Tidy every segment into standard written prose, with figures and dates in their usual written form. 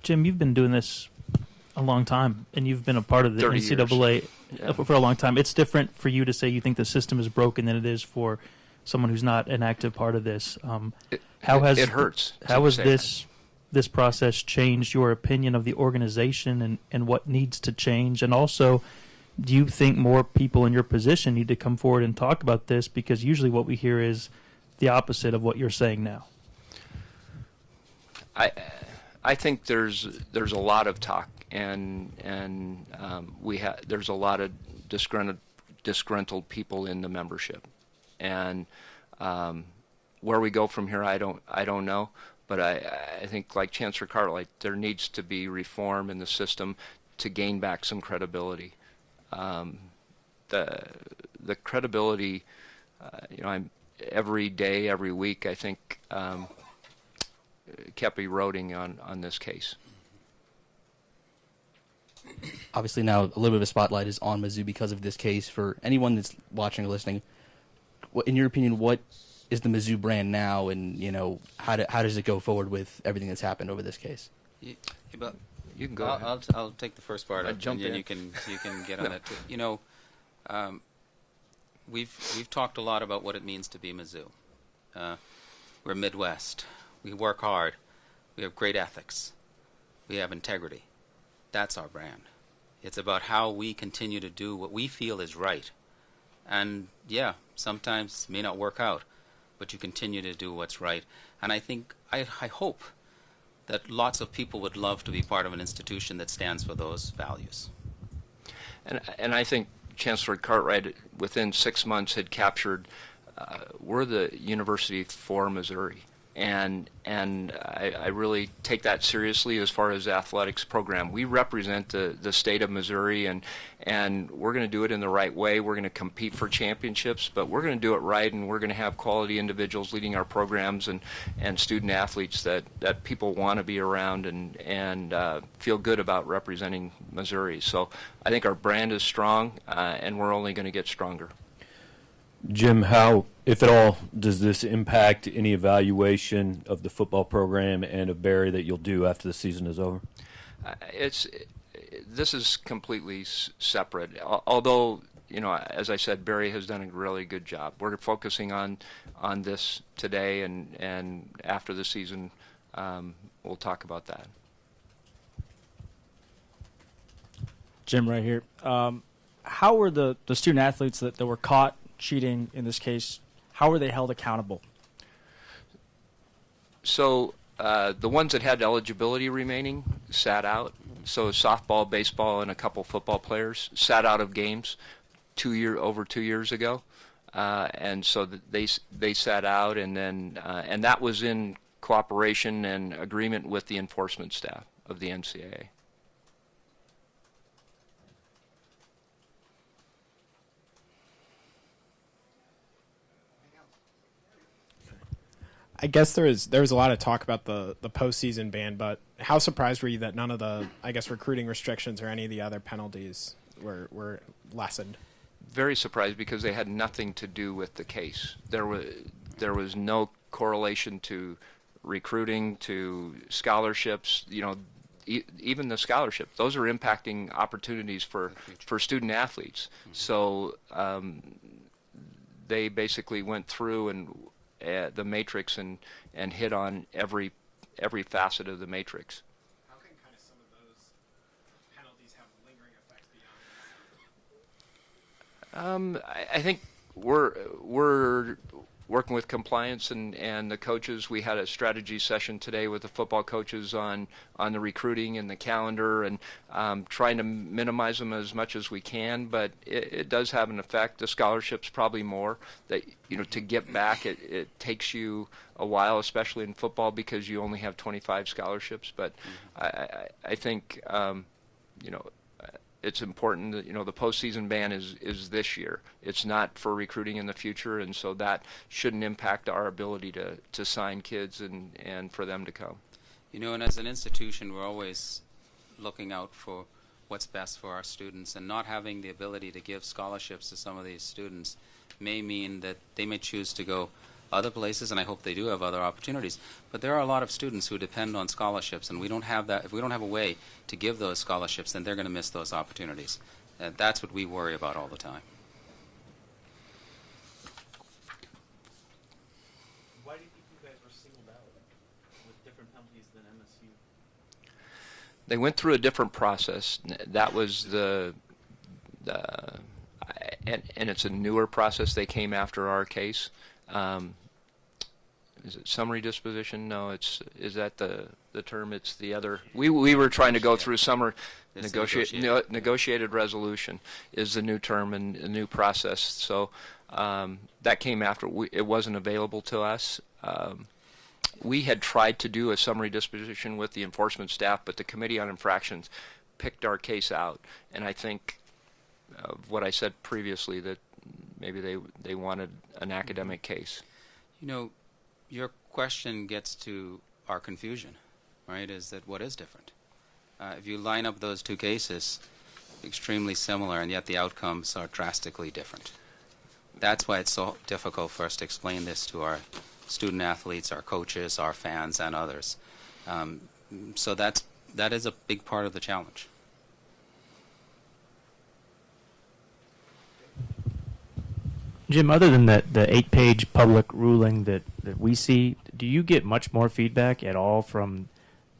Jim, you've been doing this a long time, and you've been a part of the 30 NCAA years. for a long time. It's different for you to say you think the system is broken than it is for someone who's not an active part of this. It hurts. How has this process changed your opinion of the organization and what needs to change? And also, do you think more people in your position need to come forward and talk about this? Because usually what we hear is the opposite of what you're saying now. I think there's a lot of talk, and there's a lot of disgruntled people in the membership, and where we go from here, I don't know. But I think, like Chancellor Cartwright, there needs to be reform in the system to gain back some credibility. The credibility, I'm every day, every week, I think, kept eroding on this case. Obviously now a little bit of a spotlight is on Mizzou because of this case. For anyone that's watching or listening, in your opinion, what is the Mizzou brand now, and how does it go forward with everything that's happened over this case? You can go. I'll take the first part, and then you can get on that. We've talked a lot about what it means to be Mizzou. We're Midwest. We work hard. We have great ethics. We have integrity. That's our brand. It's about how we continue to do what we feel is right. And yeah, sometimes it may not work out, but you continue to do what's right. And I think, I hope that lots of people would love to be part of an institution that stands for those values. And I think Chancellor Cartwright, within 6 months, had captured, we're the university for Missouri. And I really take that seriously as far as the athletics program. We represent the state of Missouri, and we're going to do it in the right way. We're going to compete for championships, but we're going to do it right, and we're going to have quality individuals leading our programs and student athletes that people want to be around and feel good about representing Missouri. So I think our brand is strong, and we're only going to get stronger. Jim, how, if at all, does this impact any evaluation of the football program and of Barry that you'll do after the season is over? This is completely separate. Although, as I said, Barry has done a really good job. We're focusing on this today, and after the season, we'll talk about that. Jim, right here. How were the student athletes that were caught cheating in this case, how were they held accountable? So the ones that had eligibility remaining sat out. So softball, baseball, and a couple football players sat out of games over 2 years ago, and so they sat out, and then and that was in cooperation and agreement with the enforcement staff of the NCAA. I guess there was a lot of talk about the postseason ban, but how surprised were you that none of the, recruiting restrictions or any of the other penalties were lessened? Very surprised, because they had nothing to do with the case. There was no correlation to recruiting, to scholarships. Even the scholarship, those are impacting opportunities for student athletes. Mm-hmm. So they basically went through and the matrix and hit on every facet of the matrix. How can kind of some of those penalties have lingering effects beyond? I think we're working with compliance and the coaches. We had a strategy session today with the football coaches on the recruiting and the calendar, and trying to minimize them as much as we can, but it does have an effect. The scholarships probably more. That to get back, it takes you a while, especially in football, because you only have 25 scholarships. But I think it's important that the postseason ban is this year. It's not for recruiting in the future, and so that shouldn't impact our ability to sign kids and for them to come. And as an institution, we're always looking out for what's best for our students, and not having the ability to give scholarships to some of these students may mean that they may choose to go other places, and I hope they do have other opportunities. But there are a lot of students who depend on scholarships, and we don't have that. If we don't have a way to give those scholarships, then they're going to miss those opportunities. And that's what we worry about all the time. Why do you think you guys were singled out with different penalties than MSU? They went through a different process. That was and it's a newer process. They came after our case. Is it summary disposition? No, is that the term? It's the other. We were trying to go through negotiated resolution is the new term and a new process. So that came after. It wasn't available to us. We had tried to do a summary disposition with the enforcement staff, but the Committee on Infractions picked our case out, and I think what I said previously, that maybe they wanted an academic case. You know, your question gets to our confusion, right? Is that what is different? If you line up those two cases, extremely similar, and yet the outcomes are drastically different. That's why it's so difficult for us to explain this to our student athletes, our coaches, our fans, and others. So that is a big part of the challenge. Jim, other than the 8-page public ruling that we see, do you get much more feedback at all from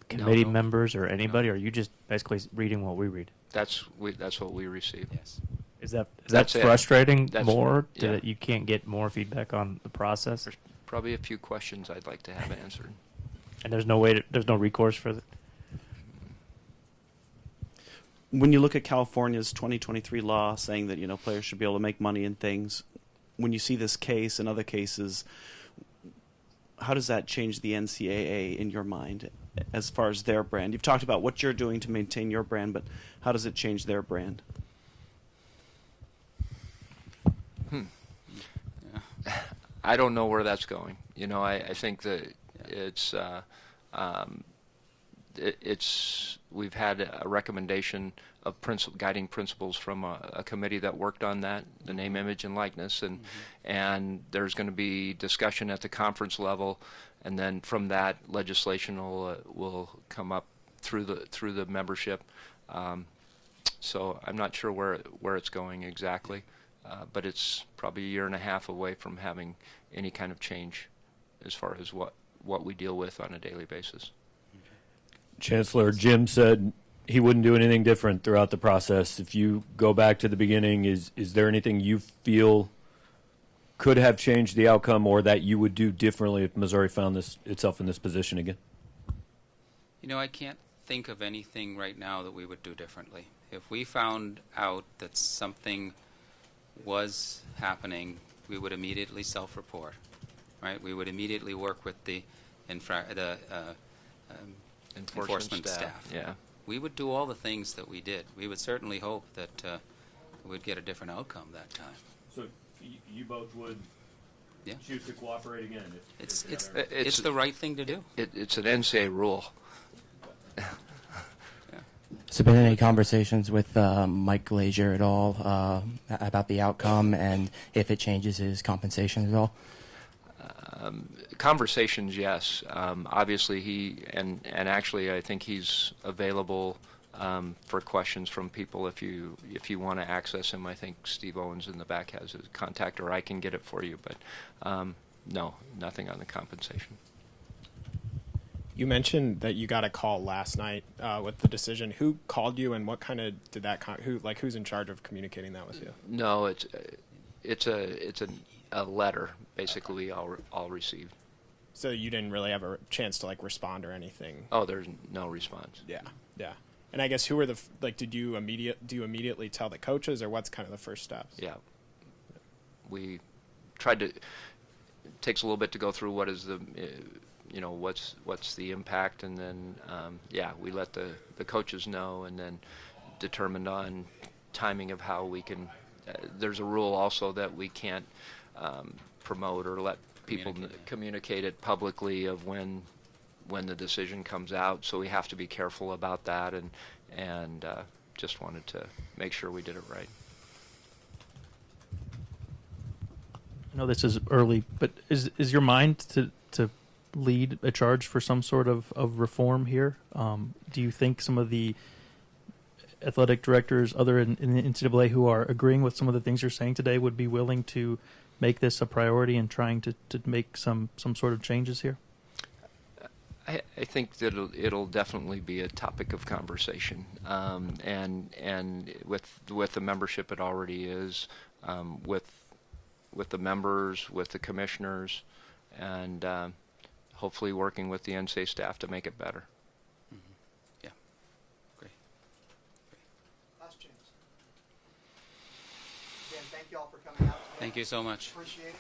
committee members or anybody, or are you just basically reading what we read? That's what we received. Yes. Is that That's frustrating That's, more yeah. that you can't get more feedback on the process? There's probably a few questions I'd like to have answered. And there's no recourse for that? When you look at California's 2023 law saying that, players should be able to make money in things, when you see this case and other cases, how does that change the NCAA in your mind as far as their brand? You've talked about what you're doing to maintain your brand, but how does it change their brand? I don't know where that's going. I think that we've had a recommendation of guiding principles from a committee that worked on that, the name, image, and likeness, and there's going to be discussion at the conference level, and then from that legislation will come up through the membership. So I'm not sure where it's going exactly, but it's probably a year and a half away from having any kind of change as far as what we deal with on a daily basis. Chancellor, Jim said he wouldn't do anything different throughout the process. If you go back to the beginning, is there anything you feel could have changed the outcome or that you would do differently if Missouri found itself in this position again? I can't think of anything right now that we would do differently. If we found out that something was happening, we would immediately self-report, right? We would immediately work with the enforcement staff. Yeah. We would do all the things that we did. We would certainly hope that we'd get a different outcome that time. So you both would choose to cooperate again? It's the right thing to do. It's an NCAA rule. Has there been any conversations with Mike Glazier at all about the outcome and if it changes his compensation at all? Conversations, yes. Obviously, he and actually, I think he's available for questions from people if you want to access him. I think Steve Owens in the back has his contact, or I can get it for you. But no, nothing on the compensation. You mentioned that you got a call last night with the decision. Who called you, and what kind of did that? Who's in charge of communicating that with you? No, it's a letter basically all received. So you didn't really have a chance to respond or anything. Oh, there's no response. Yeah. And I guess who were did you immediately tell the coaches, or what's kind of the first steps? Yeah. We tried to. It takes a little bit to go through what is the. What's the impact, and then we let the coaches know, and then determined on timing of how we can. There's a rule also that we can't promote or let people communicate it publicly of when the decision comes out. So we have to be careful about that, and just wanted to make sure we did it right. I know this is early, but is your mind to lead a charge for some sort of reform here? Do you think some of the athletic directors, other in the NCAA, who are agreeing with some of the things you're saying today, would be willing to make this a priority and trying to make some sort of changes here? I think that it'll definitely be a topic of conversation, and with the membership it already is, with the members, with the commissioners, and hopefully working with the NCAA staff to make it better. Mm-hmm. Yeah, great. Last chance. Again, thank you all for coming out today. Thank you so much. Appreciate it.